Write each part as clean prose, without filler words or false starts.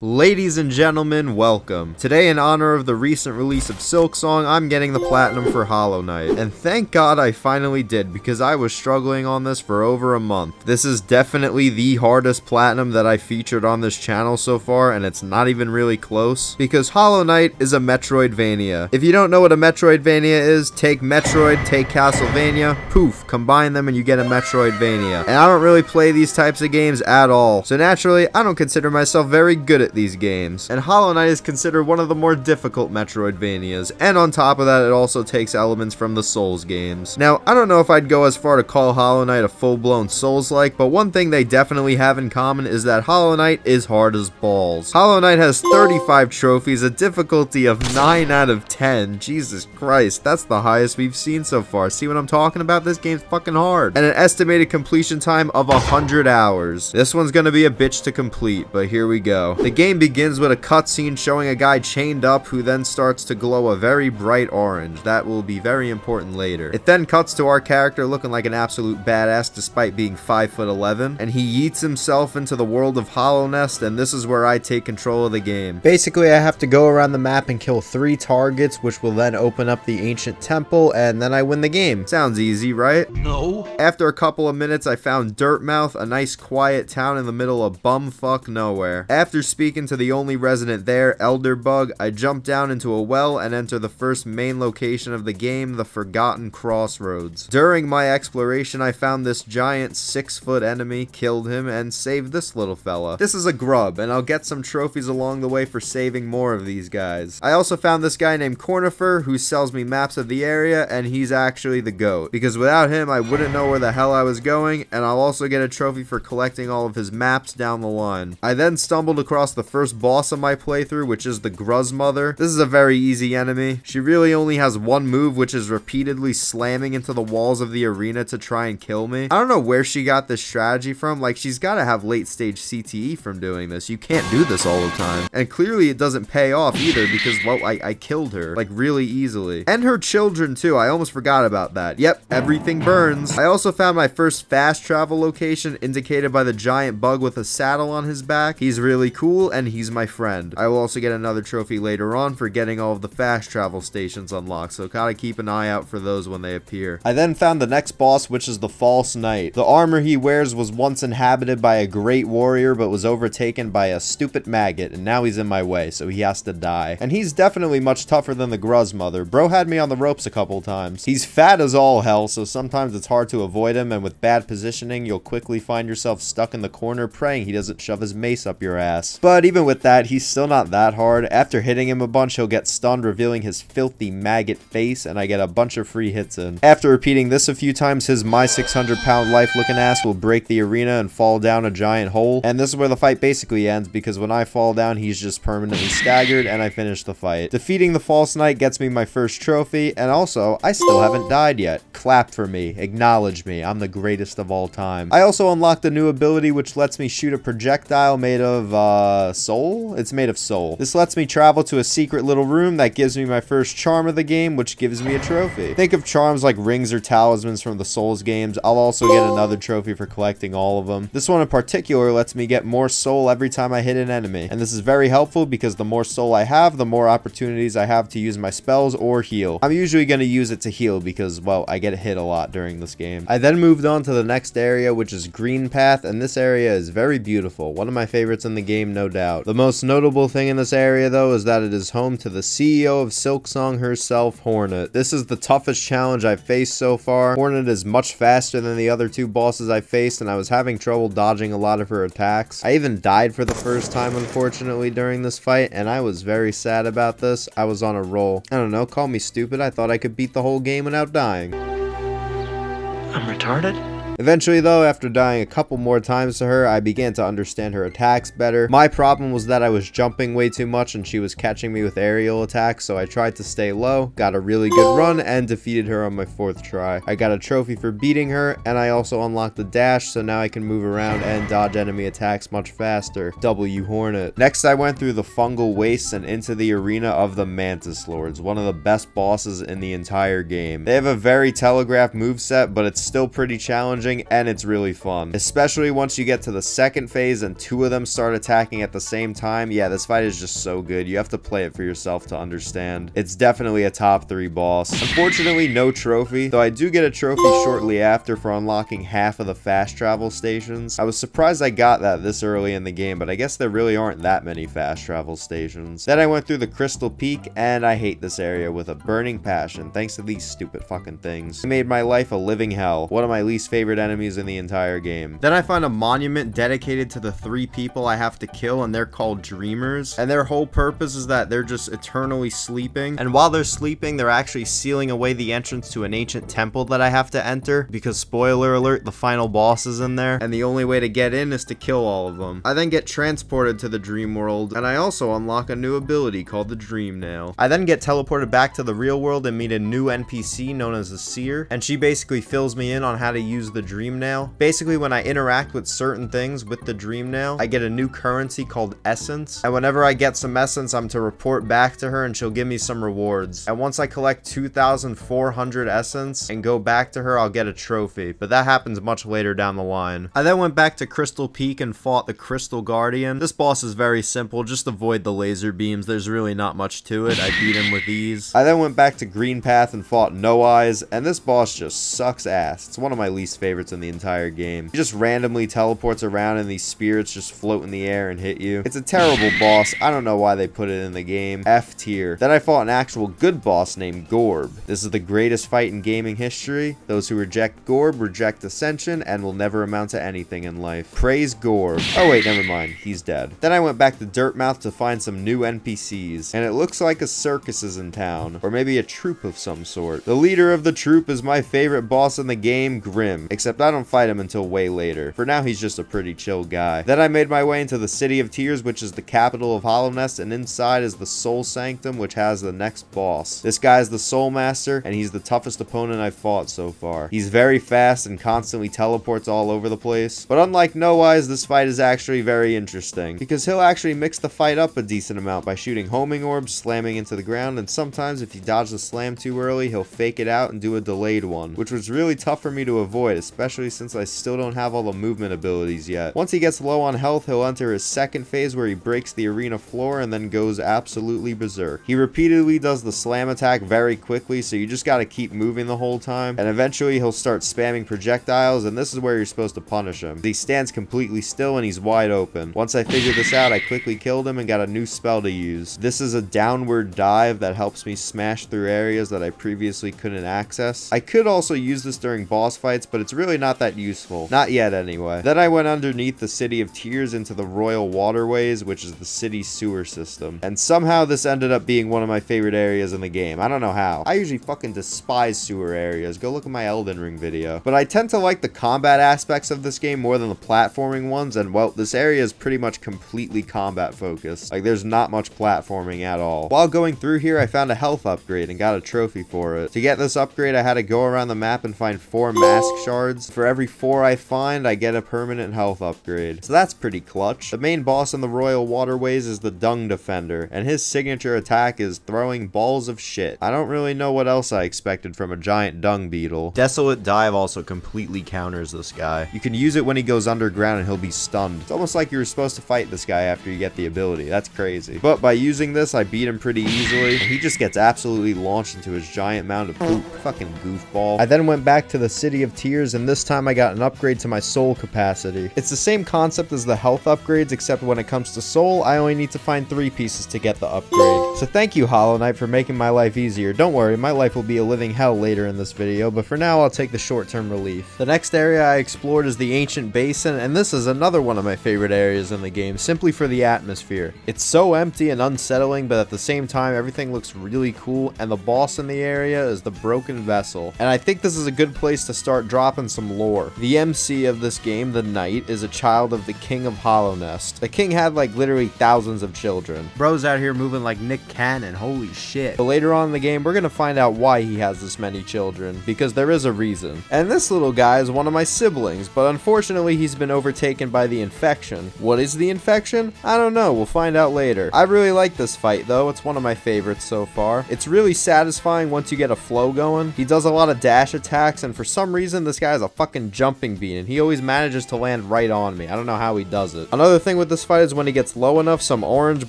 Ladies and gentlemen, welcome. Today, in honor of the recent release of Silksong, I'm getting the platinum for Hollow Knight. And thank God I finally did, because I was struggling on this for over a month. This is definitely the hardest platinum that I featured on this channel so far, and it's not even really close, because Hollow Knight is a Metroidvania. If you don't know what a Metroidvania is, take Metroid, take Castlevania, poof, combine them and you get a Metroidvania. And I don't really play these types of games at all, so naturally, I don't consider myself very good at these games, and Hollow Knight is considered one of the more difficult Metroidvanias, and on top of that, it also takes elements from the Souls games. Now, I don't know if I'd go as far to call Hollow Knight a full-blown Souls-like, but one thing they definitely have in common is that Hollow Knight is hard as balls. Hollow Knight has 35 trophies, a difficulty of 9 out of 10. Jesus Christ, that's the highest we've seen so far. See what I'm talking about? This game's fucking hard. And an estimated completion time of 100 hours. This one's gonna be a bitch to complete, but here we go. The game begins with a cutscene showing a guy chained up who then starts to glow a very bright orange. That will be very important later. It then cuts to our character looking like an absolute badass despite being 5'11", and he yeets himself into the world of Hollow Nest, and this is where I take control of the game. Basically, I have to go around the map and kill 3 targets, which will then open up the ancient temple, and then I win the game. Sounds easy, right? No. After a couple of minutes, I found Dirtmouth, a nice quiet town in the middle of bumfuck nowhere. After speaking to the only resident there, Elderbug, I jump down into a well and enter the first main location of the game, the Forgotten Crossroads. During my exploration, I found this giant 6-foot enemy, killed him, and saved this little fella. This is a grub, and I'll get some trophies along the way for saving more of these guys. I also found this guy named Cornifer, who sells me maps of the area, and he's actually the GOAT, because without him, I wouldn't know where the hell I was going, and I'll also get a trophy for collecting all of his maps down the line. I then stumbled across the first boss of my playthrough, which is the Gruzmother. This is a very easy enemy. She really only has one move, which is repeatedly slamming into the walls of the arena to try and kill me. I don't know where she got this strategy from. Like, she's got to have late stage CTE from doing this. You can't do this all the time. And clearly it doesn't pay off either, because, well, I killed her, like, really easily. And her children too. I almost forgot about that. Yep, everything burns. I also found my first fast travel location, indicated by the giant bug with a saddle on his back. He's really cool, and he's my friend. I will also get another trophy later on for getting all of the fast travel stations unlocked, so gotta keep an eye out for those when they appear. I then found the next boss, which is the False Knight. The armor he wears was once inhabited by a great warrior, but was overtaken by a stupid maggot, and now he's in my way, so he has to die. And he's definitely much tougher than the Gruzmother. Bro had me on the ropes a couple times. He's fat as all hell, so sometimes it's hard to avoid him, and with bad positioning, you'll quickly find yourself stuck in the corner praying he doesn't shove his mace up your ass. But even with that, he's still not that hard. After hitting him a bunch, he'll get stunned, revealing his filthy maggot face, and I get a bunch of free hits in. After repeating this a few times, his my 600-pound life-looking ass will break the arena and fall down a giant hole. And this is where the fight basically ends, because when I fall down, he's just permanently staggered, and I finish the fight. Defeating the False Knight gets me my first trophy, and also, I still haven't died yet. Clap for me. Acknowledge me. I'm the greatest of all time. I also unlocked a new ability which lets me shoot a projectile made of, soul? It's made of soul. This lets me travel to a secret little room that gives me my first charm of the game, which gives me a trophy. Think of charms like rings or talismans from the Souls games. I'll also get another trophy for collecting all of them. This one in particular lets me get more soul every time I hit an enemy, and this is very helpful because the more soul I have, the more opportunities I have to use my spells or heal. I'm usually going to use it to heal because, well, I get hit a lot during this game. I then moved on to the next area, which is Green Path, and this area is very beautiful. One of my favorites in the game, no doubt. The most notable thing in this area, though, is that it is home to the CEO of Silksong herself, Hornet. This is the toughest challenge I've faced so far. Hornet is much faster than the other 2 bosses I faced, and I was having trouble dodging a lot of her attacks. I even died for the first time, unfortunately, during this fight, and I was very sad about this. I was on a roll. I don't know, call me stupid. I thought I could beat the whole game without dying. I'm retarded? Eventually though, after dying a couple more times to her, I began to understand her attacks better. My problem was that I was jumping way too much and she was catching me with aerial attacks, so I tried to stay low, got a really good run, and defeated her on my 4th try. I got a trophy for beating her, and I also unlocked the dash, so now I can move around and dodge enemy attacks much faster. W Hornet. Next, I went through the fungal wastes and into the arena of the Mantis Lords, one of the best bosses in the entire game. They have a very telegraphed moveset, but it's still pretty challenging challenging, and it's really fun. Especially once you get to the second phase and two of them start attacking at the same time. Yeah, this fight is just so good. You have to play it for yourself to understand. It's definitely a top 3 boss. Unfortunately, no trophy, though I do get a trophy shortly after for unlocking half of the fast travel stations. I was surprised I got that this early in the game, but I guess there really aren't that many fast travel stations. Then I went through the Crystal Peak, and I hate this area with a burning passion thanks to these stupid fucking things. It made my life a living hell. One of my least favorite enemies in the entire game. Then I find a monument dedicated to the 3 people I have to kill, and they're called Dreamers, and their whole purpose is that they're just eternally sleeping, and while they're sleeping they're actually sealing away the entrance to an ancient temple that I have to enter, because spoiler alert, the final boss is in there, and the only way to get in is to kill all of them. I then get transported to the dream world, and I also unlock a new ability called the Dream Nail. I then get teleported back to the real world and meet a new NPC known as a Seer, and she basically fills me in on how to use the Dream Nail. Basically, when I interact with certain things with the Dream Nail, I get a new currency called Essence, and whenever I get some Essence, I'm to report back to her and she'll give me some rewards. And once I collect 2,400 Essence and go back to her, I'll get a trophy, but that happens much later down the line. I then went back to Crystal Peak and fought the Crystal Guardian. This boss is very simple, just avoid the laser beams, there's really not much to it. I beat him with ease. I then went back to Green Path and fought No Eyes, and this boss just sucks ass. It's one of my least favorites in the entire game. He just randomly teleports around and these spirits just float in the air and hit you. It's a terrible boss. I don't know why they put it in the game. F tier. Then I fought an actual good boss named Gorb. This is the greatest fight in gaming history. Those who reject Gorb reject Ascension and will never amount to anything in life. Praise Gorb. Oh wait, never mind. He's dead. Then I went back to Dirtmouth to find some new NPCs, and it looks like a circus is in town, or maybe a troupe of some sort. The leader of the troupe is my favorite boss in the game, Grim, except I don't fight him until way later. For now, he's just a pretty chill guy. Then I made my way into the City of Tears, which is the capital of Hollow Nest, and inside is the Soul Sanctum, which has the next boss. This guy is the Soul Master, and he's the toughest opponent I've fought so far. He's very fast and constantly teleports all over the place, but unlike No Eyes, this fight is actually very interesting, because he'll actually mix the fight up a decent amount by shooting homing orbs, slamming into the ground, and sometimes if you dodge the slam too early, he'll fake it out and do a delayed one, which was really tough for me to avoid, especially since I still don't have all the movement abilities yet. Once he gets low on health, he'll enter his second phase where he breaks the arena floor and then goes absolutely berserk. He repeatedly does the slam attack very quickly, so you just gotta keep moving the whole time, and eventually he'll start spamming projectiles, and this is where you're supposed to punish him. He stands completely still and he's wide open. Once I figured this out, I quickly killed him and got a new spell to use. This is a downward dive that helps me smash through areas that I previously couldn't access. I could also use this during boss fights, but it's really not that useful. Not yet anyway. Then I went underneath the City of Tears into the Royal Waterways, which is the city sewer system. And somehow this ended up being one of my favorite areas in the game. I don't know how. I usually fucking despise sewer areas. Go look at my Elden Ring video. But I tend to like the combat aspects of this game more than the platforming ones, and well, this area is pretty much completely combat focused. Like, there's not much platforming at all. While going through here, I found a health upgrade and got a trophy for it. To get this upgrade, I had to go around the map and find 4 mask shards. For every 4 I find, I get a permanent health upgrade. So that's pretty clutch. The main boss in the Royal Waterways is the Dung Defender, and his signature attack is throwing balls of shit. I don't really know what else I expected from a giant dung beetle. Desolate Dive also completely counters this guy. You can use it when he goes underground and he'll be stunned. It's almost like you were supposed to fight this guy after you get the ability. That's crazy. But by using this, I beat him pretty easily, and he just gets absolutely launched into his giant mound of poop. Fucking goofball. I then went back to the City of Tears, and this time I got an upgrade to my soul capacity. It's the same concept as the health upgrades, except when it comes to soul, I only need to find 3 pieces to get the upgrade. So thank you, Hollow Knight, for making my life easier. Don't worry, my life will be a living hell later in this video, but for now I'll take the short-term relief. The next area I explored is the Ancient Basin, and this is another one of my favorite areas in the game, simply for the atmosphere. It's so empty and unsettling, but at the same time everything looks really cool, and the boss in the area is the Broken Vessel. And I think this is a good place to start dropping some lore. The MC of this game, the Knight, is a child of the King of Hollow Nest. The king had like literally thousands of children. Bro's out here moving like Nick Cannon, holy shit. But later on in the game, we're gonna find out why he has this many children, because there is a reason. And this little guy is one of my siblings, but unfortunately he's been overtaken by the infection. What is the infection? I don't know, we'll find out later. I really like this fight though, it's one of my favorites so far. It's really satisfying once you get a flow going. He does a lot of dash attacks, and for some reason this guy has a fucking jumping bean, and he always manages to land right on me. I don't know how he does it. Another thing with this fight is when he gets low enough, some orange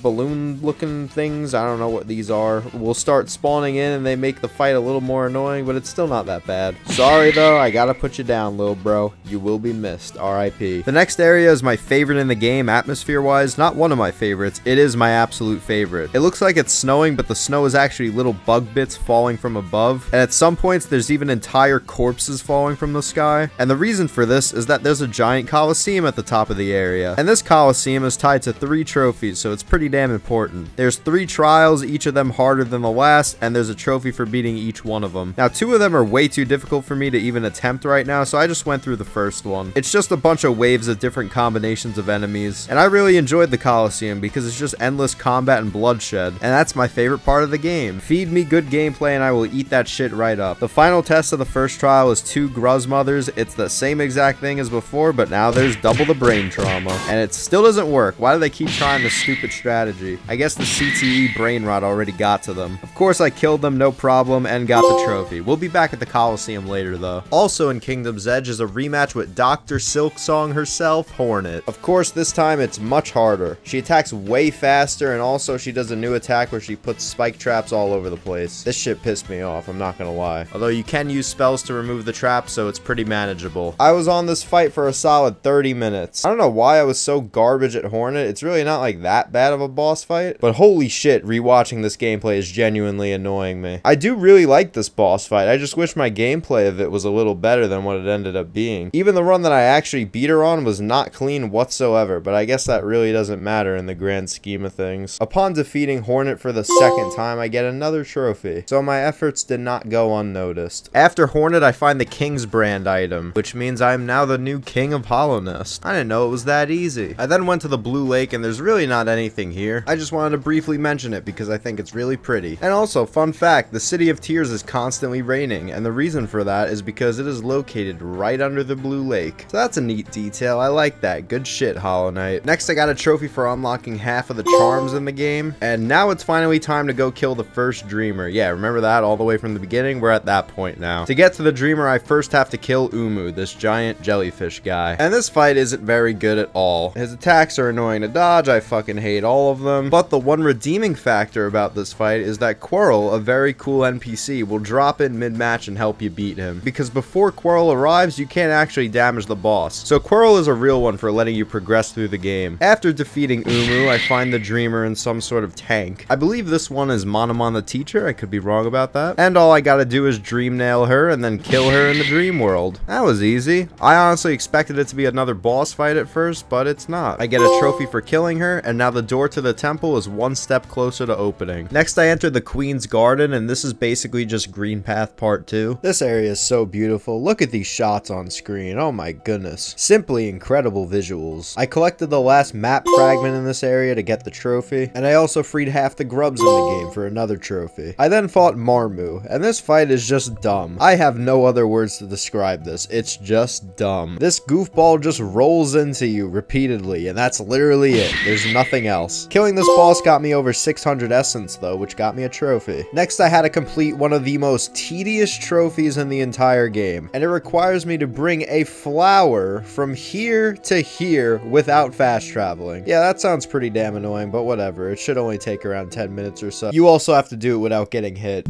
balloon looking things, I don't know what these are, will start spawning in, and they make the fight a little more annoying, but it's still not that bad. Sorry though, I gotta put you down, little bro. You will be missed. RIP. The next area is my favorite in the game, atmosphere wise. Not one of my favorites, it is my absolute favorite. It looks like it's snowing, but the snow is actually little bug bits falling from above, and at some points there's even entire corpses falling from the sky. And the reason for this is that there's a giant coliseum at the top of the area, and this coliseum is tied to 3 trophies, so it's pretty damn important. There's 3 trials, each of them harder than the last, and there's a trophy for beating each one of them. Now 2 of them are way too difficult for me to even attempt right now, so I just went through the first one. It's just a bunch of waves of different combinations of enemies, and I really enjoyed the coliseum because it's just endless combat and bloodshed, and that's my favorite part of the game. Feed me good gameplay and I will eat that shit right up. The final test of the first trial is 2 Gruzmothers. It's the same exact thing as before, but now there's double the brain trauma, and it still doesn't work. Why do they keep trying this stupid strategy? I guess the CTE brain rot already got to them. Of course I killed them, no problem, and got the trophy. We'll be back at the Coliseum later though. Also in Kingdom's Edge is a rematch with Dr. Silksong herself, Hornet. Of course this time it's much harder. She attacks way faster, and also she does a new attack where she puts spike traps all over the place. This shit pissed me off, I'm not gonna lie. Although you can use spells to remove the traps, so it's pretty manageable. I was on this fight for a solid 30 minutes. I don't know why I was so garbage at Hornet. It's really not like that bad of a boss fight, but holy shit, rewatching this gameplay is genuinely annoying me. I do really like this boss fight. I just wish my gameplay of it was a little better than what it ended up being. Even the run that I actually beat her on was not clean whatsoever, but I guess that really doesn't matter in the grand scheme of things. Upon defeating Hornet for the second time, I get another trophy, so my efforts did not go unnoticed. After Hornet, I find the King's Brand item, which means I am now the new King of Hollow Nest. I didn't know it was that easy. I then went to the Blue Lake, and there's really not anything here. I just wanted to briefly mention it because I think it's really pretty. And also, fun fact, the City of Tears is constantly raining, and the reason for that is because it is located right under the Blue Lake. So that's a neat detail. I like that. Good shit, Hollow Knight. Next, I got a trophy for unlocking half of the charms in the game, and now it's finally time to go kill the first Dreamer. Yeah, remember that all the way from the beginning? We're at that point now. To get to the Dreamer, I first have to kill Umu, this giant jellyfish guy. And this fight isn't very good at all. His attacks are annoying to dodge, I fucking hate all of them. But the one redeeming factor about this fight is that Quirrell, a very cool NPC, will drop in mid-match and help you beat him. Because before Quirrell arrives, you can't actually damage the boss. So Quirrell is a real one for letting you progress through the game. After defeating Umu, I find the Dreamer in some sort of tank. I believe this one is Monomon the Teacher, I could be wrong about that. And all I gotta do is dream nail her and then kill her in the dream world. That was easy. I honestly expected it to be another boss fight at first, but it's not. I get a trophy for killing her, and now the door to the temple is one step closer to opening. Next, I enter the Queen's Garden, and this is basically just Green Path Part 2. This area is so beautiful. Look at these shots on screen. Oh my goodness. Simply incredible visuals. I collected the last map fragment in this area to get the trophy, and I also freed half the grubs in the game for another trophy. I then fought Marmu, and this fight is just dumb. I have no other words to describe this. It's just dumb. This goofball just rolls into you repeatedly, and that's literally it. There's nothing else. Killing this boss got me over 600 essence though, which got me a trophy. Next, I had to complete one of the most tedious trophies in the entire game, and it requires me to bring a flower from here to here without fast traveling. Yeah, that sounds pretty damn annoying, but whatever. It should only take around 10 minutes or so. You also have to do it without getting hit.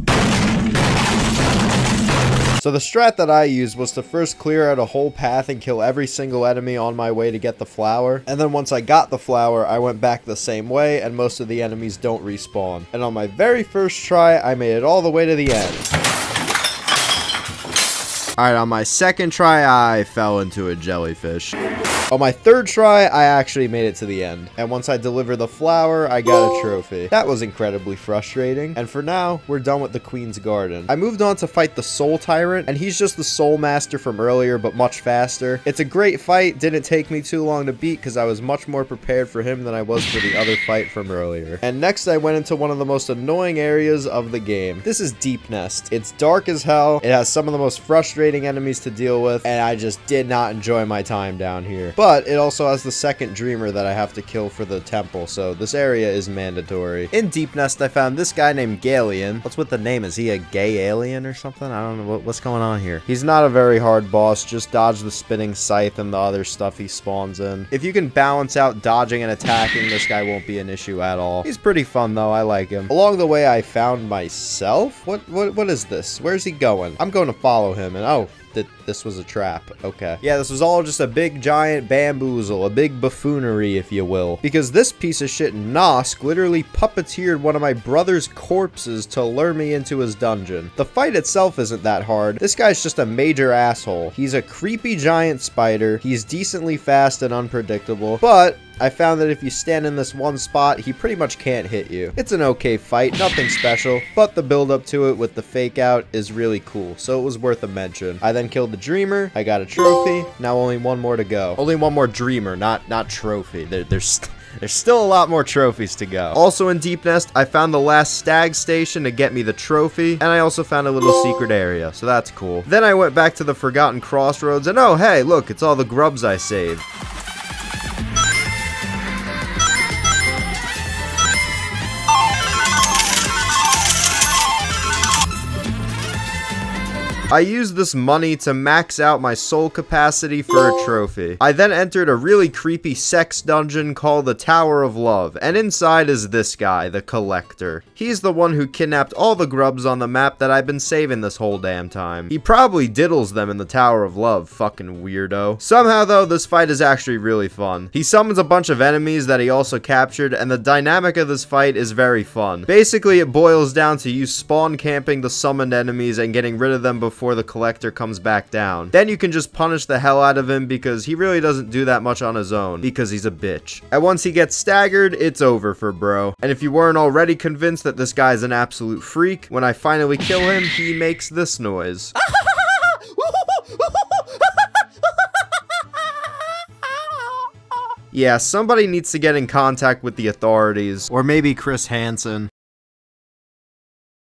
So the strat that I used was to first clear out a whole path and kill every single enemy on my way to get the flower. And then once I got the flower, I went back the same way, and most of the enemies don't respawn. And on my very first try, I made it all the way to the end. Alright, on my second try, I fell into a jellyfish. On my third try, I actually made it to the end. And once I delivered the flower, I got a trophy. That was incredibly frustrating. And for now, we're done with the Queen's Garden. I moved on to fight the Soul Tyrant, and he's just the Soul Master from earlier, but much faster. It's a great fight. Didn't take me too long to beat because I was much more prepared for him than I was for the other fight from earlier. And next, I went into one of the most annoying areas of the game. This is Deep Nest. It's dark as hell. It has some of the most frustrating enemies to deal with, and I just did not enjoy my time down here. but it also has the second dreamer that I have to kill for the temple, so this area is mandatory. In Deep Nest, I found this guy named Galian. What's with the name? Is he a gay alien or something? I don't know what's going on here. He's not a very hard boss, just dodge the spinning scythe and the other stuff he spawns in. If you can balance out dodging and attacking, this guy won't be an issue at all. He's pretty fun though, I like him. Along the way, I found myself. What is this? Where's he going? I'm going to follow him, and oh, this was a trap. Okay. Yeah, this was all just a big giant bamboozle, a big buffoonery, if you will. Because this piece of shit, Nosk, literally puppeteered one of my brother's corpses to lure me into his dungeon. The fight itself isn't that hard. This guy's just a major asshole. He's a creepy giant spider. He's decently fast and unpredictable, but I found that if you stand in this one spot, he pretty much can't hit you. It's an okay fight, nothing special, but the build up to it with the fake out is really cool, so it was worth a mention. I then killed the dreamer, I got a trophy, now only one more to go. Only one more dreamer, not trophy. There's still a lot more trophies to go. Also in Deep Nest, I found the last stag station to get me the trophy, and I also found a little secret area, so that's cool. Then I went back to the Forgotten Crossroads, and oh hey, look, it's all the grubs I saved. I used this money to max out my soul capacity for a trophy. I then entered a really creepy sex dungeon called the Tower of Love, and inside is this guy, the Collector. He's the one who kidnapped all the grubs on the map that I've been saving this whole damn time. He probably diddles them in the Tower of Love, fucking weirdo. Somehow though, this fight is actually really fun. He summons a bunch of enemies that he also captured, and the dynamic of this fight is very fun. Basically, it boils down to you spawn camping the summoned enemies and getting rid of them before the Collector comes back down. Then you can just punish the hell out of him because he really doesn't do that much on his own because he's a bitch. And once he gets staggered, it's over for bro. And if you weren't already convinced that this guy's an absolute freak, when I finally kill him, he makes this noise. Yeah, somebody needs to get in contact with the authorities, or maybe Chris Hansen.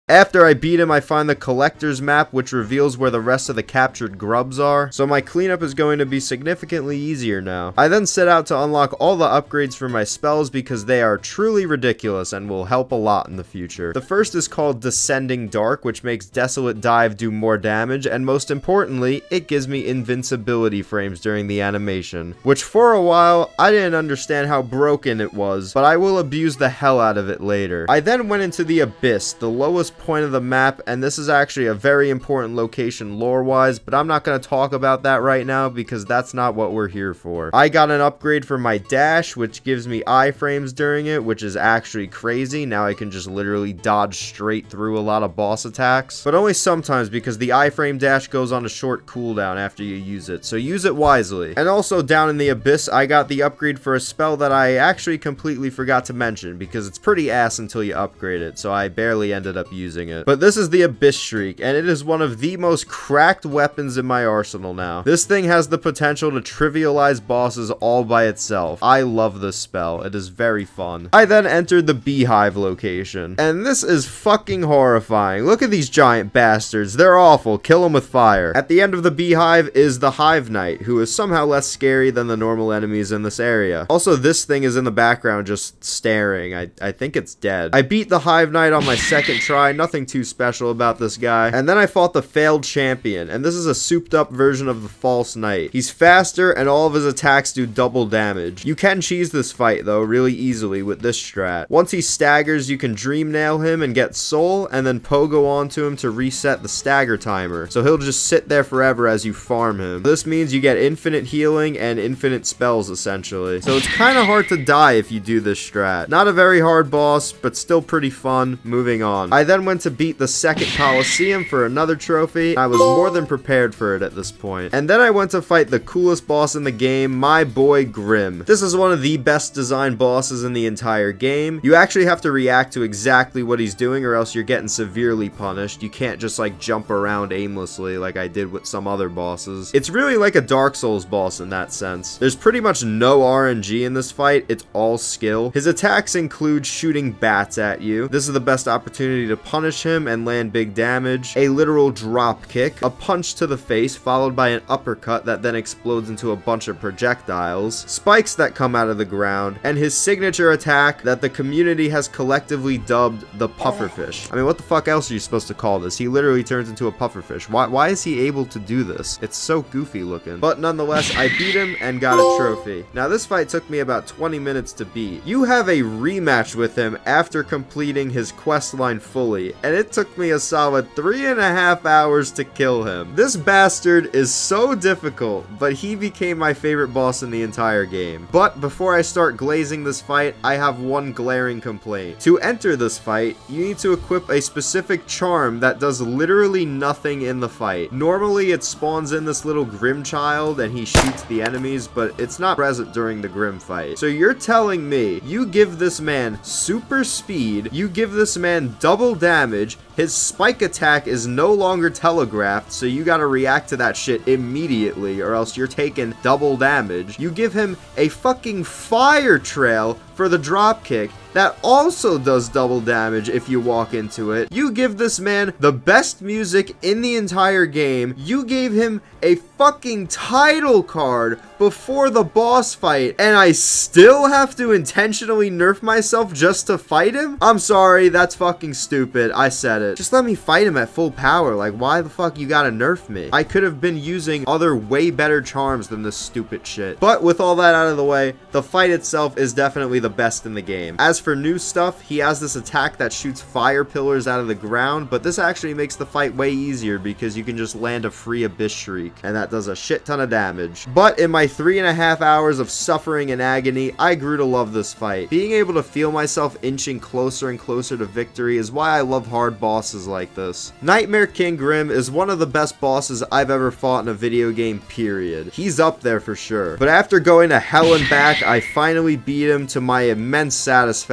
After I beat him, I find the Collector's map, which reveals where the rest of the captured grubs are, so my cleanup is going to be significantly easier now. I then set out to unlock all the upgrades for my spells because they are truly ridiculous and will help a lot in the future. The first is called Descending Dark, which makes Desolate Dive do more damage, and most importantly, it gives me invincibility frames during the animation, which for a while, I didn't understand how broken it was, but I will abuse the hell out of it later. I then went into the Abyss, the lowest point of the map, and this is actually a very important location lore-wise, but I'm not going to talk about that right now because that's not what we're here for. I got an upgrade for my dash, which gives me iframes during it, which is actually crazy. Now I can just literally dodge straight through a lot of boss attacks, but only sometimes because the iframe dash goes on a short cooldown after you use it, so use it wisely. And also down in the Abyss, I got the upgrade for a spell that I actually completely forgot to mention because it's pretty ass until you upgrade it, so I barely ended up using it. But this is the Abyss Shriek, and it is one of the most cracked weapons in my arsenal now. This thing has the potential to trivialize bosses all by itself. I love this spell. It is very fun. I then entered the Beehive location, and this is fucking horrifying. Look at these giant bastards. They're awful. Kill them with fire. At the end of the Beehive is the Hive Knight, who is somehow less scary than the normal enemies in this area. Also, this thing is in the background just staring. I think it's dead. I beat the Hive Knight on my second try. Nothing too special about this guy. And then I fought the Failed Champion, and this is a souped up version of the False Knight. He's faster, and all of his attacks do double damage. You can cheese this fight, though, really easily with this strat. Once he staggers, you can Dream Nail him and get soul, and then pogo onto him to reset the stagger timer. So he'll just sit there forever as you farm him. This means you get infinite healing and infinite spells, essentially. So it's kind of hard to die if you do this strat. Not a very hard boss, but still pretty fun. Moving on. I then went to beat the second Coliseum for another trophy. I was more than prepared for it at this point. And then I went to fight the coolest boss in the game, my boy Grim. This is one of the best designed bosses in the entire game. You actually have to react to exactly what he's doing or else you're getting severely punished. You can't just like jump around aimlessly like I did with some other bosses. It's really like a Dark Souls boss in that sense. There's pretty much no RNG in this fight. It's all skill. His attacks include shooting bats at you. This is the best opportunity to punish him and land big damage, a literal drop kick, a punch to the face followed by an uppercut that then explodes into a bunch of projectiles, spikes that come out of the ground, and his signature attack that the community has collectively dubbed the pufferfish. I mean, what the fuck else are you supposed to call this? He literally turns into a pufferfish. Why is he able to do this? It's so goofy looking. But nonetheless, I beat him and got a trophy. Now, this fight took me about 20 minutes to beat. You have a rematch with him after completing his quest line fully, and it took me a solid 3.5 hours to kill him. This bastard is so difficult, but he became my favorite boss in the entire game. But before I start glazing this fight, I have one glaring complaint. To enter this fight, you need to equip a specific charm that does literally nothing in the fight. Normally, it spawns in this little Grim child and he shoots the enemies, but it's not present during the Grim fight. So you're telling me you give this man super speed, you give this man double damage, his spike attack is no longer telegraphed, so you gotta react to that shit immediately or else you're taking double damage. You give him a fucking fire trail for the dropkick that also does double damage if you walk into it. You give this man the best music in the entire game. You gave him a fucking title card before the boss fight, and I still have to intentionally nerf myself just to fight him? I'm sorry, that's fucking stupid. I said it. Just let me fight him at full power. Like, why the fuck you gotta nerf me? I could have been using other way better charms than this stupid shit. But with all that out of the way, the fight itself is definitely the best in the game. As for new stuff, he has this attack that shoots fire pillars out of the ground, but this actually makes the fight way easier because you can just land a free Abyss Shriek, and that does a shit ton of damage. But in my 3.5 hours of suffering and agony, I grew to love this fight. Being able to feel myself inching closer and closer to victory is why I love hard bosses like this. Nightmare King Grim is one of the best bosses I've ever fought in a video game, period. He's up there for sure. But after going to hell and back, I finally beat him to my immense satisfaction,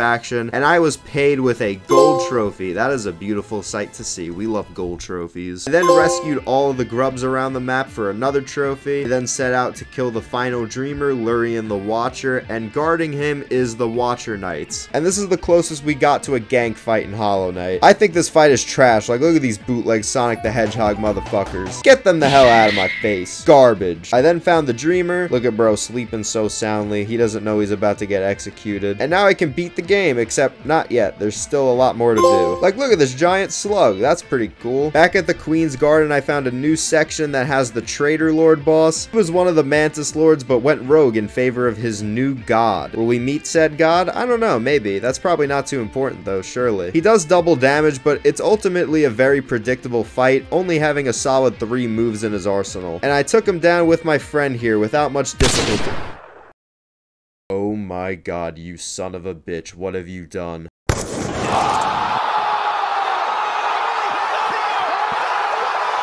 and I was paid with a gold trophy. That is a beautiful sight to see. We love gold trophies. I then rescued all of the grubs around the map for another trophy. I then set out to kill the final dreamer, Lurien the Watcher, and guarding him is the Watcher Knights. And this is the closest we got to a gank fight in Hollow Knight. I think this fight is trash. Like, look at these bootleg Sonic the Hedgehog motherfuckers. Get them the hell out of my face. Garbage. I then found the dreamer. Look at bro sleeping so soundly. He doesn't know he's about to get executed. And now I can beat the game, except not yet. There's still a lot more to do. Like, look at this giant slug. That's pretty cool. Back at the Queen's Garden, I found a new section that has the Traitor Lord boss. He was one of the Mantis Lords, but went rogue in favor of his new god. Will we meet said god? I don't know, maybe. That's probably not too important though, surely. He does double damage, but it's ultimately a very predictable fight, only having a solid 3 moves in his arsenal. And I took him down with my friend here without much difficulty. Oh my god, you son of a bitch, what have you done?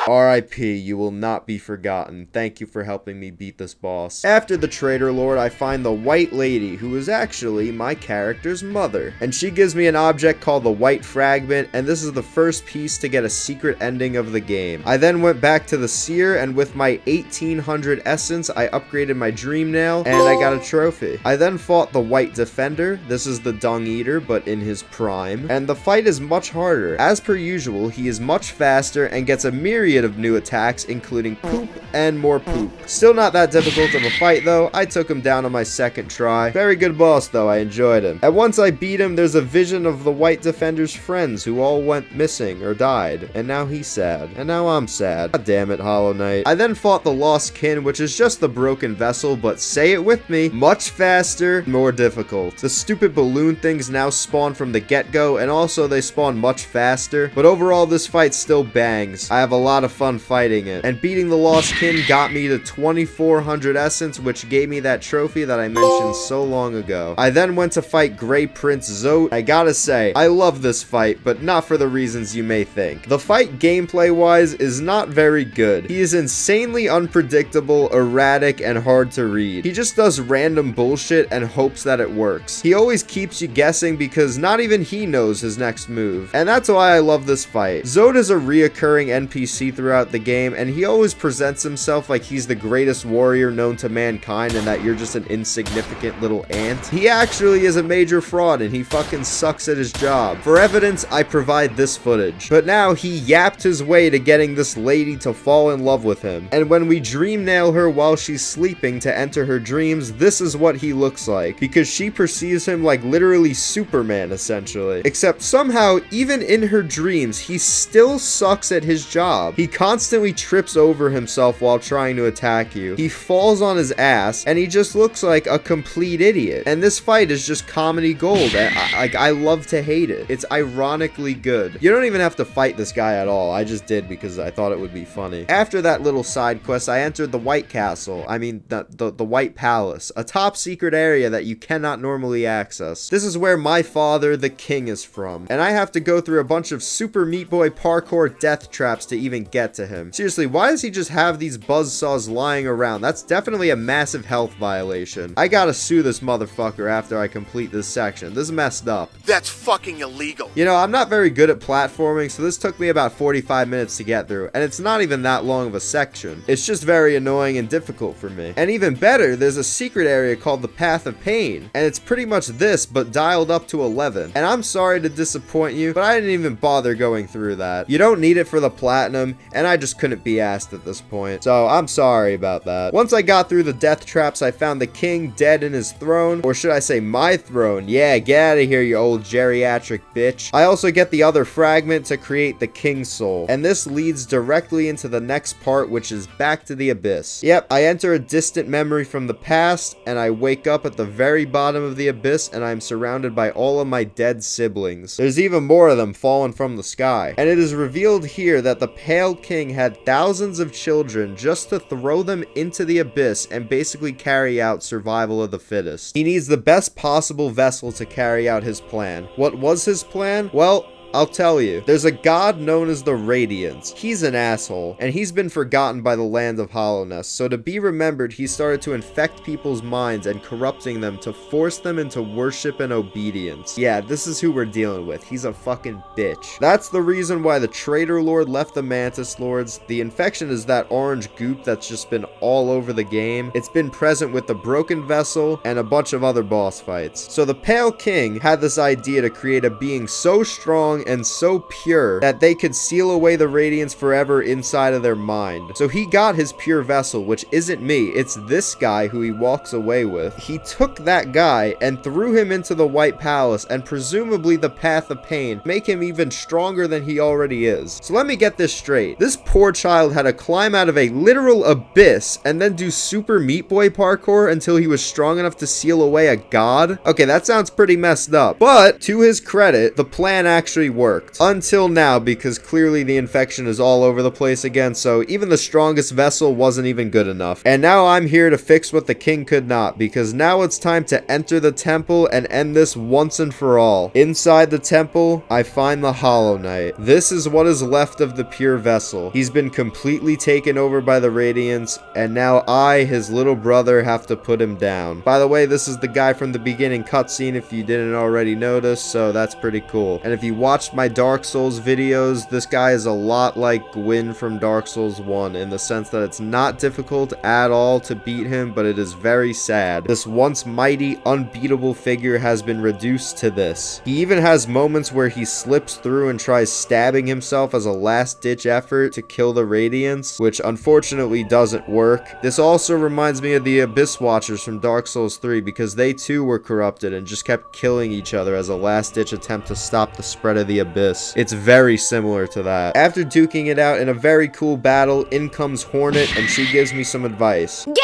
R.I.P. You will not be forgotten. Thank you for helping me beat this boss. After the Traitor Lord, I find the White Lady, who is actually my character's mother. And she gives me an object called the White Fragment, and this is the first piece to get a secret ending of the game. I then went back to the Seer, and with my 1800 essence, I upgraded my Dream Nail, and I got a trophy. I then fought the White Defender. This is the Dung Eater, but in his prime. And the fight is much harder. As per usual, he is much faster and gets a myriad of new attacks, including poop and more poop. Still not that difficult of a fight though. I took him down on my second try. Very good boss though, I enjoyed him. And once I beat him, there's a vision of the White Defender's friends who all went missing or died. And now he's sad. And now I'm sad. God damn it, Hollow Knight. I then fought the Lost Kin, which is just the broken vessel, but say it with me, much faster, more difficult. The stupid balloon things now spawn from the get-go, and also they spawn much faster. But overall, this fight still bangs. I have a lot of fun fighting it, and beating the Lost Kin got me to 2400 essence, which gave me that trophy that I mentioned so long ago. I then went to fight Grey Prince Zote. I gotta say, I love this fight, but not for the reasons you may think. The fight gameplay wise is not very good. He is insanely unpredictable, erratic, and hard to read. He just does random bullshit and hopes that it works. He always keeps you guessing because not even he knows his next move, and that's why I love this fight. Zote is a reoccurring NPC throughout the game, and he always presents himself like he's the greatest warrior known to mankind and that you're just an insignificant little ant. He actually is a major fraud and he fucking sucks at his job. For evidence, I provide this footage. But now he yapped his way to getting this lady to fall in love with him. And when we dream nail her while she's sleeping to enter her dreams, this is what he looks like. Because she perceives him like literally Superman, essentially. Except somehow, even in her dreams, he still sucks at his job. He constantly trips over himself while trying to attack you. He falls on his ass, and he just looks like a complete idiot. And this fight is just comedy gold. I love to hate it. It's ironically good. You don't even have to fight this guy at all. I just did because I thought it would be funny. After that little side quest, I entered the White Castle. I mean, the White Palace. A top secret area that you cannot normally access. This is where my father, the king, is from. And I have to go through a bunch of Super Meat Boy parkour death traps to even get to him. Seriously, why does he just have these buzzsaws lying around? That's definitely a massive health violation. I gotta sue this motherfucker after I complete this section. This is messed up. That's fucking illegal. You know, I'm not very good at platforming, so this took me about 45 minutes to get through, and it's not even that long of a section. It's just very annoying and difficult for me. And even better, there's a secret area called the Path of Pain, and it's pretty much this, but dialed up to 11. And I'm sorry to disappoint you, but I didn't even bother going through that. You don't need it for the platinum, and I just couldn't be asked at this point. So I'm sorry about that. Once I got through the death traps, I found the king dead in his throne, or should I say my throne. Yeah, get out of here, you old geriatric bitch. I also get the other fragment to create the king's soul, and this leads directly into the next part, which is back to the abyss. Yep, I enter a distant memory from the past, and I wake up at the very bottom of the abyss, and I'm surrounded by all of my dead siblings. There's even more of them falling from the sky, and it is revealed here that the Pale King had thousands of children just to throw them into the abyss and basically carry out survival of the fittest. He needs the best possible vessel to carry out his plan. What was his plan? Well, I'll tell you. There's a god known as the Radiance. He's an asshole, and he's been forgotten by the land of Hollowness, so to be remembered, he started to infect people's minds and corrupting them to force them into worship and obedience. Yeah, this is who we're dealing with. He's a fucking bitch. That's the reason why the Traitor Lord left the Mantis Lords. The infection is that orange goop that's just been all over the game. It's been present with the Broken Vessel and a bunch of other boss fights. So the Pale King had this idea to create a being so strong and so pure that they could seal away the radiance forever inside of their mind. So he got his pure vessel, which isn't me, it's this guy who he walks away with. He took that guy and threw him into the White Palace and presumably the Path of Pain, make him even stronger than he already is. So let me get this straight. This poor child had to climb out of a literal abyss and then do Super Meat Boy parkour until he was strong enough to seal away a god? Okay, that sounds pretty messed up. But to his credit, the plan actually worked. Until now, because clearly the infection is all over the place again, so even the strongest vessel wasn't even good enough. And now I'm here to fix what the king could not, because now it's time to enter the temple and end this once and for all. Inside the temple, I find the Hollow Knight. This is what is left of the pure vessel. He's been completely taken over by the Radiance, and now I, his little brother, have to put him down. By the way, this is the guy from the beginning cutscene if you didn't already notice, so that's pretty cool. And if you watched my Dark Souls videos, this guy is a lot like Gwyn from Dark Souls 1 in the sense that it's not difficult at all to beat him, but it is very sad. This once mighty, unbeatable figure has been reduced to this. He even has moments where he slips through and tries stabbing himself as a last-ditch effort to kill the Radiance, which unfortunately doesn't work. This also reminds me of the Abyss Watchers from Dark Souls 3 because they too were corrupted and just kept killing each other as a last-ditch attempt to stop the spread of the abyss. It's very similar to that. After duking it out in a very cool battle, in comes Hornet and she gives me some advice. Get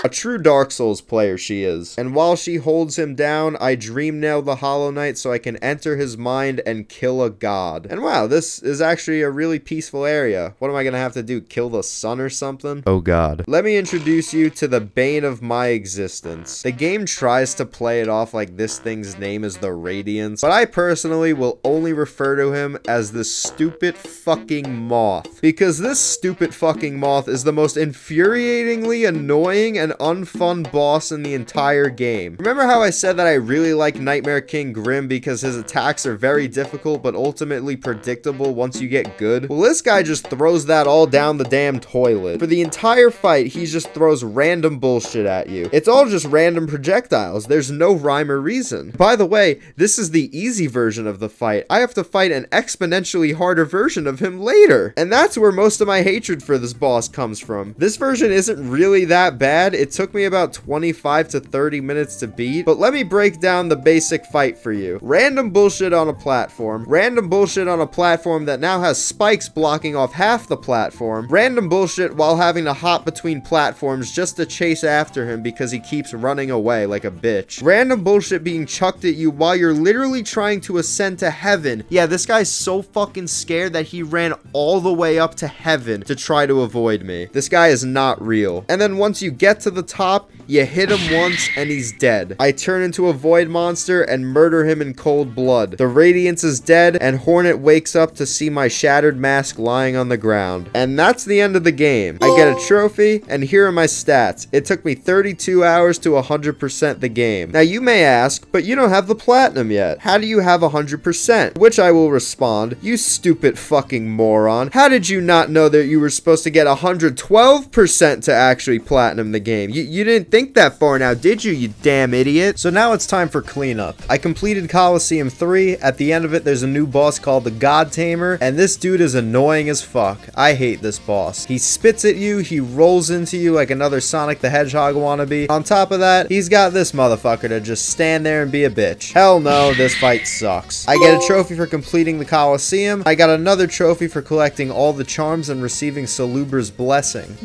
a true Dark Souls player she is. And while she holds him down, I dream nail the Hollow Knight so I can enter his mind and kill a god. And wow, this is actually a really peaceful area. What am I gonna have to do? Kill the sun or something? Oh god. Let me introduce you to the bane of my existence. The game tries to play it off like this thing's name is the Radiance, but I personally will only refer to him as this stupid fucking moth. Because this stupid fucking moth is the most infuriatingly annoying and unfun boss in the entire game. Remember how I said that I really like Nightmare King Grim because his attacks are very difficult but ultimately predictable once you get good? Well, this guy just throws that all down the damn toilet. For the entire fight, he just throws random bullshit at you. It's all just random projectiles. There's no rhyme or reason. By the way, this is the easy version of the fight. I have to fight an exponentially harder version of him later. And that's where most of my hatred for this boss comes from. This version isn't really that bad. It took me about 25 to 30 minutes to beat, but let me break down the basic fight for you. Random bullshit on a platform. Random bullshit on a platform that now has spikes blocking off half the platform. Random bullshit while having to hop between platforms just to chase after him because he keeps running away like a bitch. Random bullshit being chucked at you while you're literally trying to ascend to heaven. Yeah, this guy's so fucking scared that he ran all the way up to heaven to try to avoid me. This guy is not real. And then once you get to the top, you hit him once and he's dead. I turn into a void monster and murder him in cold blood. The Radiance is dead and Hornet wakes up to see my shattered mask lying on the ground. And that's the end of the game. I get a trophy and here are my stats. It took me 32 hours to 100% the game. Now you may ask, but you don't have the platinum yet. How do you have 100%? Which I will respond, you stupid fucking moron. How did you not know that you were supposed to get 112% to actually platinum the game? You didn't think that far now, did you damn idiot? So now it's time for cleanup. I completed Coliseum 3. At the end of it, there's a new boss called the God Tamer, and this dude is annoying as fuck. I hate this boss. He spits at you, he rolls into you like another Sonic the Hedgehog wannabe. On top of that, he's got this motherfucker to just stand there and be a bitch. Hell no, this fight sucks. I get a trophy for completing the Coliseum. I got another trophy for collecting all the charms and receiving Salubra's blessing.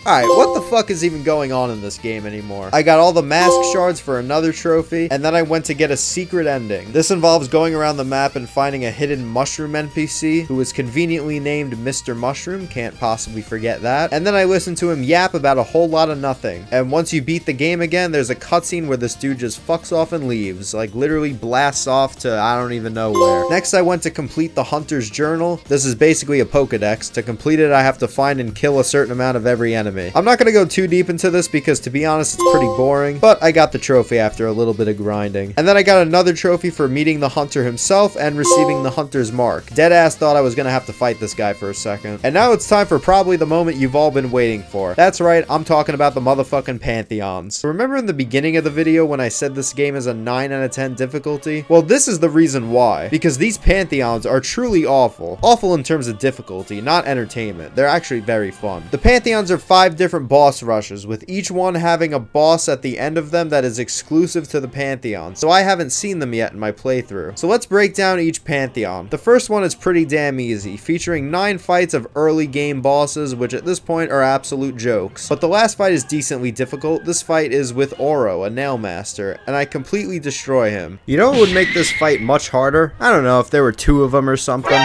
Alright, what the fuck is even going on in this game anymore? I got all the mask shards for another trophy, and then I went to get a secret ending. This involves going around the map and finding a hidden mushroom NPC who is conveniently named Mr. Mushroom, can't possibly forget that. And then I listened to him yap about a whole lot of nothing. And once you beat the game again, there's a cutscene where this dude just fucks off and leaves, like literally blasts off to I don't even know where. Next, I went to complete the Hunter's Journal. This is basically a Pokedex. To complete it, I have to find and kill a certain amount of every enemy. I'm not going to go too deep into this because, to be honest, it's pretty boring, but I got the trophy after a little bit of grinding. And then I got another trophy for meeting the hunter himself and receiving the hunter's mark. Deadass thought I was going to have to fight this guy for a second. And now it's time for probably the moment you've all been waiting for. That's right, I'm talking about the motherfucking Pantheons. Remember in the beginning of the video when I said this game is a 9 out of 10 difficulty? Well, this is the reason why. Because these Pantheons are truly awful. Awful in terms of difficulty, not entertainment. They're actually very fun. The Pantheons are 5 different boss rushes, with each one having a boss at the end of them that is exclusive to the Pantheon, so I haven't seen them yet in my playthrough. So let's break down each Pantheon. The first one is pretty damn easy, featuring 9 fights of early game bosses, which at this point are absolute jokes. But the last fight is decently difficult. This fight is with Oro, a nail master, and I completely destroy him. You know what would make this fight much harder? I don't know, if there were 2 of them or something.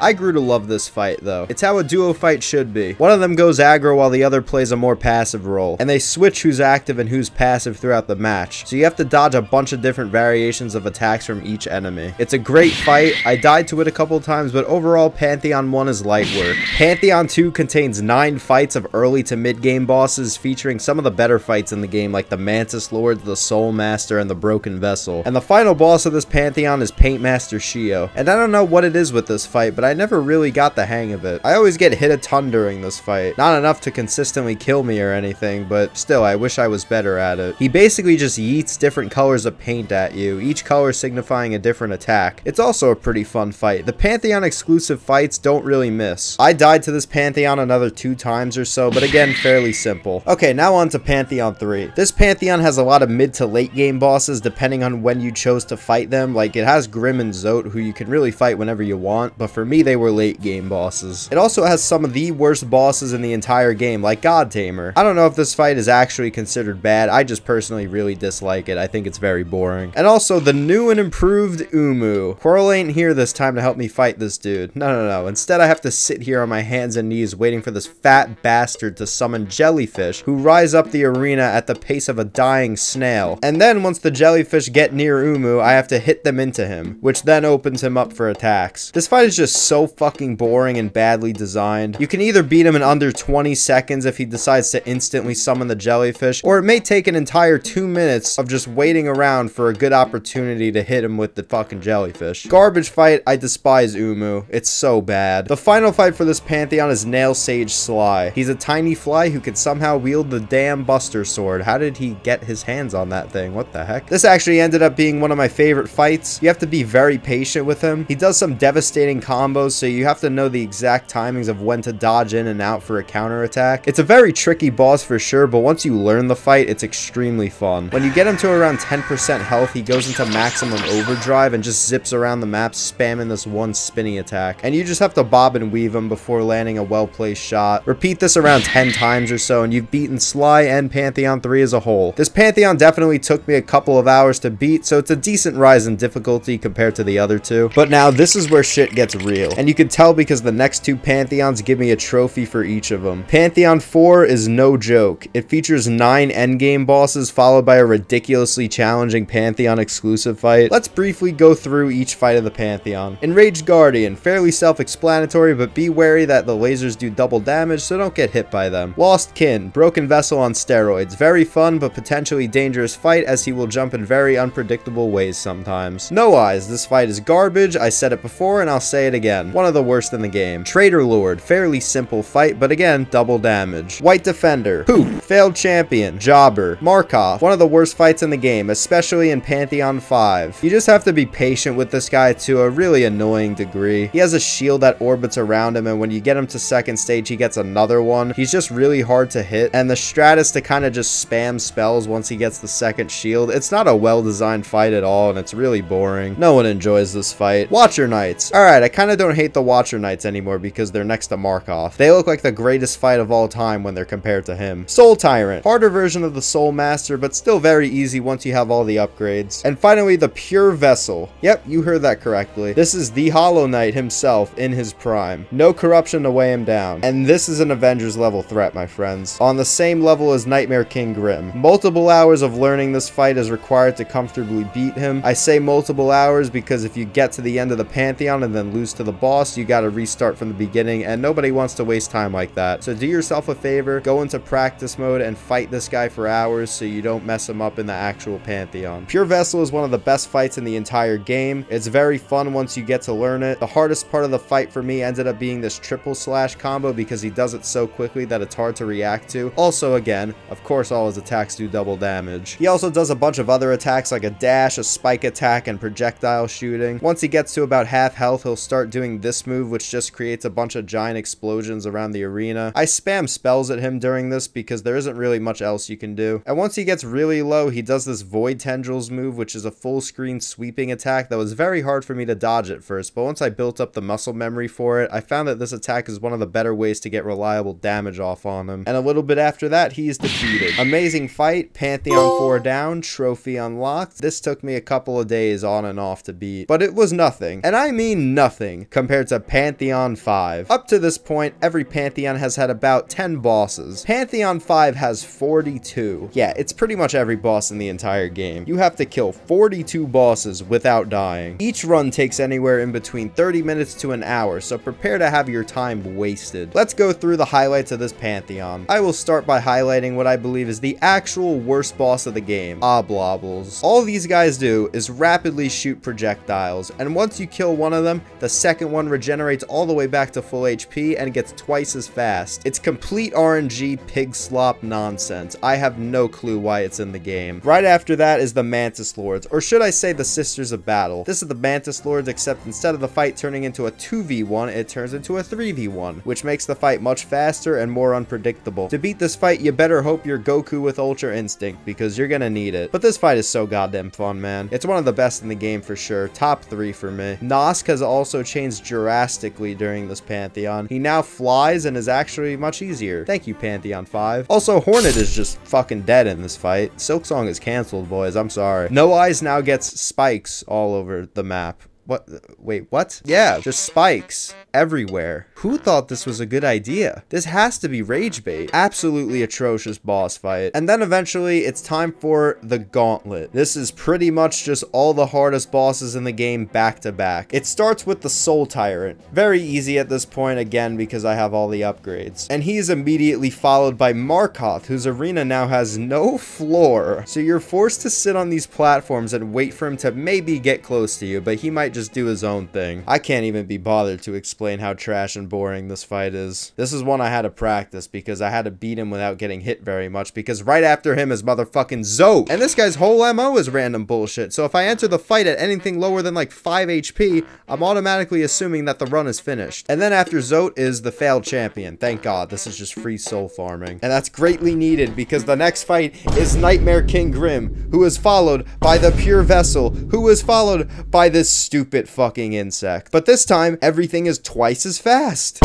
I grew to love this fight, though. It's how a duo fight should be. One of them goes aggro while the other plays a more passive role, and they switch who's active and who's passive throughout the match, so you have to dodge a bunch of different variations of attacks from each enemy. It's a great fight. I died to it a couple times, but overall, Pantheon 1 is light work. Pantheon 2 contains 9 fights of early to mid-game bosses, featuring some of the better fights in the game, like the Mantis Lord, the Soul Master, and the Broken Vessel. And the final boss of this Pantheon is Paint Master Shio. And I don't know what it is with this fight, but I never really got the hang of it. I always get hit a ton during this fight. Not enough to consistently kill me or anything, but still, I wish I was better at it. He basically just yeets different colors of paint at you, each color signifying a different attack. It's also a pretty fun fight. The Pantheon exclusive fights don't really miss. I died to this Pantheon another 2 times or so, but again, fairly simple. Okay, now on to Pantheon 3. This Pantheon has a lot of mid to late game bosses depending on when you chose to fight them. Like, it has Grim and Zote, who you can really fight whenever you want, but for me, they were late game bosses. It also has some of the worst bosses in the entire game, like God Tamer. I don't know if this fight is actually considered bad. I just personally really dislike it. I think it's very boring. And also the new and improved Umu. Quirrell ain't here this time to help me fight this dude. No. Instead, I have to sit here on my hands and knees waiting for this fat bastard to summon jellyfish who rise up the arena at the pace of a dying snail. And then once the jellyfish get near Umu, I have to hit them into him, which then opens him up for attacks. This fight is just so fucking boring and badly designed. You can either beat him in under 20 seconds if he decides to instantly summon the jellyfish, or it may take an entire 2 minutes of just waiting around for a good opportunity to hit him with the fucking jellyfish. Garbage fight. I despise Umu. It's so bad. The final fight for this Pantheon is Nail Sage Sly. He's a tiny fly who can somehow wield the damn Buster Sword. How did he get his hands on that thing? What the heck? This actually ended up being one of my favorite fights. You have to be very patient with him. He does some devastating combos, so you have to know the exact timings of when to dodge in and out for a counter attack. It's a very tricky boss for sure, but once you learn the fight, it's extremely fun. When you get him to around 10% health, he goes into maximum overdrive and just zips around the map spamming this one spinny attack. And you just have to bob and weave him before landing a well-placed shot. Repeat this around 10 times or so, and you've beaten Sly and Pantheon 3 as a whole. This Pantheon definitely took me a couple of hours to beat, so it's a decent rise in difficulty compared to the other two. But now this is where shit gets real. And you can tell because the next two Pantheons give me a trophy for each of them. Pantheon 4 is no joke. It features 9 endgame bosses followed by a ridiculously challenging Pantheon exclusive fight. Let's briefly go through each fight of the Pantheon. Enraged Guardian, fairly self-explanatory, but be wary that the lasers do double damage, so don't get hit by them. Lost Kin, Broken Vessel on steroids. Very fun, but potentially dangerous fight as he will jump in very unpredictable ways sometimes. No Eyes, this fight is garbage. I said it before and I'll say it again. One of the worst in the game. Traitor Lord, fairly simple fight, but again, double damage. White Defender, Poop, failed champion. Jobber, Markov, one of the worst fights in the game, especially in Pantheon 5. You just have to be patient with this guy to a really annoying degree. He has a shield that orbits around him, and when you get him to second stage, he gets another one. He's just really hard to hit, and the strat is to kind of just spam spells once he gets the second shield. It's not a well-designed fight at all, and it's really boring. No one enjoys this fight. Watcher Knights. Alright, I kind of don't hate the Watcher Knights anymore because they're next to Markov. They look like the greatest fight of all time when they're compared to him. Soul Tyrant. Harder version of the Soul Master, but still very easy once you have all the upgrades. And finally, the Pure Vessel. Yep, you heard that correctly. This is the Hollow Knight himself in his prime. No corruption to weigh him down. And this is an Avengers level threat, my friends. On the same level as Nightmare King Grim. Multiple hours of learning this fight is required to comfortably beat him. I say multiple hours because if you get to the end of the Pantheon and then lose to the boss, you gotta restart from the beginning, and nobody wants to waste time like that. So do yourself a favor, go into practice mode and fight this guy for hours so you don't mess him up in the actual Pantheon. Pure Vessel is one of the best fights in the entire game. It's very fun once you get to learn it. The hardest part of the fight for me ended up being this triple slash combo because he does it so quickly that it's hard to react to. Also, again, of course all his attacks do double damage. He also does a bunch of other attacks like a dash, a spike attack, and projectile shooting. Once he gets to about half health, he'll start doing this move, which just creates a bunch of giant explosions around the arena. I spam spells at him during this because there isn't really much else you can do. And once he gets really low, he does this Void Tendrils move, which is a full screen sweeping attack that was very hard for me to dodge at first, but once I built up the muscle memory for it, I found that this attack is one of the better ways to get reliable damage off on him. And a little bit after that, he is defeated. Amazing fight, Pantheon 4 down, trophy unlocked. This took me a couple of days on and off to beat, but it was nothing, and I mean nothing, compared to Pantheon 5. Up to this point, every Pantheon has had about 10 bosses. Pantheon 5 has 42. Yeah, it's pretty much every boss in the entire game. You have to kill 42 bosses without dying. Each run takes anywhere in between 30 minutes to an hour, so prepare to have your time wasted. Let's go through the highlights of this Pantheon. I will start by highlighting what I believe is the actual worst boss of the game, Oblobbles. All these guys do is rapidly shoot projectiles, and once you kill one of them, the second one regenerates all the way back to full HP and gets twice as fast. It's complete RNG pig slop nonsense. I have no clue why it's in the game. Right after that is the Mantis Lords, or should I say the Sisters of Battle. This is the Mantis Lords, except instead of the fight turning into a 2v1, it turns into a 3v1, which makes the fight much faster and more unpredictable. To beat this fight, you better hope you're Goku with Ultra Instinct, because you're gonna need it. But this fight is so goddamn fun, man. It's one of the best in the game for sure. Top 3 for me. Nosk has also changed drastically during this Pantheon. He now flies and is actually much easier. Thank you, Pantheon 5. Also, Hornet is just fucking dead in this fight. Silksong is cancelled, boys. I'm sorry. No Eyes now gets spikes all over the map. What? Wait, what? Yeah, just spikes everywhere. Who thought this was a good idea? This has to be rage bait. Absolutely atrocious boss fight. And then eventually it's time for the gauntlet. This is pretty much just all the hardest bosses in the game back to back. It starts with the Soul Tyrant. Very easy at this point, again, because I have all the upgrades. And he is immediately followed by Markoth, whose arena now has no floor. So you're forced to sit on these platforms and wait for him to maybe get close to you, but he might just do his own thing. I can't even be bothered to explain how trash and boring this fight is. This is one I had to practice because I had to beat him without getting hit very much, because right after him is motherfucking Zote. And this guy's whole MO is random bullshit. So if I enter the fight at anything lower than like 5 HP, I'm automatically assuming that the run is finished. And then after Zote is the failed champion. Thank God, this is just free soul farming. And that's greatly needed because the next fight is Nightmare King Grim, who is followed by the Pure Vessel, who is followed by this stupid fucking insect. But this time, everything is twice as fast.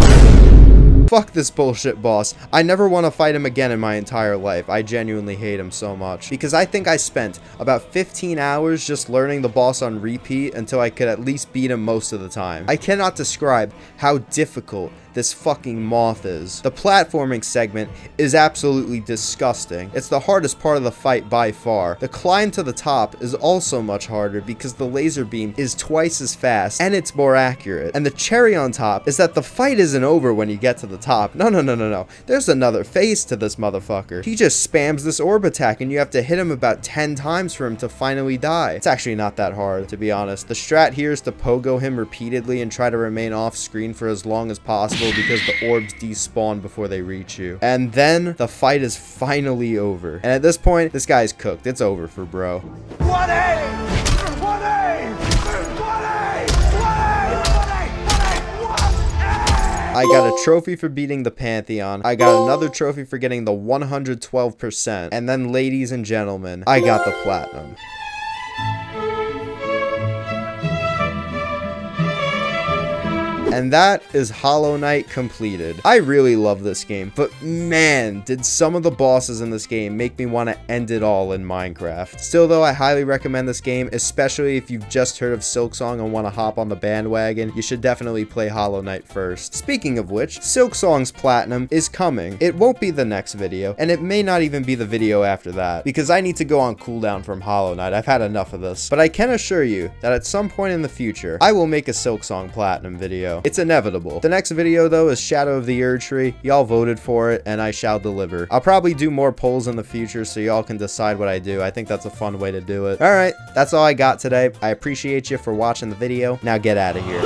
Fuck this bullshit boss. I never want to fight him again in my entire life. I genuinely hate him so much. Because I think I spent about 15 hours just learning the boss on repeat until I could at least beat him most of the time. I cannot describe how difficult this fucking moth is. The platforming segment is absolutely disgusting. It's the hardest part of the fight by far. The climb to the top is also much harder because the laser beam is twice as fast and it's more accurate. And the cherry on top is that the fight isn't over when you get to the top. No. There's another phase to this motherfucker. He just spams this orb attack and you have to hit him about 10 times for him to finally die. It's actually not that hard, to be honest. The strat here is to pogo him repeatedly and try to remain off screen for as long as possible because the orbs despawn before they reach you. And then the fight is finally over. And at this point, this guy's cooked. It's over for bro. 1A! 1A! 1A! 1A! I got a trophy for beating the Pantheon. I got another trophy for getting the 112%. And then, ladies and gentlemen, I got the platinum. And that is Hollow Knight completed. I really love this game, but man, did some of the bosses in this game make me want to end it all in Minecraft. Still though, I highly recommend this game, especially if you've just heard of Silksong and want to hop on the bandwagon. You should definitely play Hollow Knight first. Speaking of which, Silksong's Platinum is coming. It won't be the next video, and it may not even be the video after that, because I need to go on cooldown from Hollow Knight. I've had enough of this. But I can assure you that at some point in the future, I will make a Silksong Platinum video. It's inevitable. The next video though is Shadow of the Erdtree. Y'all voted for it and I shall deliver. I'll probably do more polls in the future so y'all can decide what I do. I think that's a fun way to do it. Alright, that's all I got today. I appreciate you for watching the video. Now get out of here.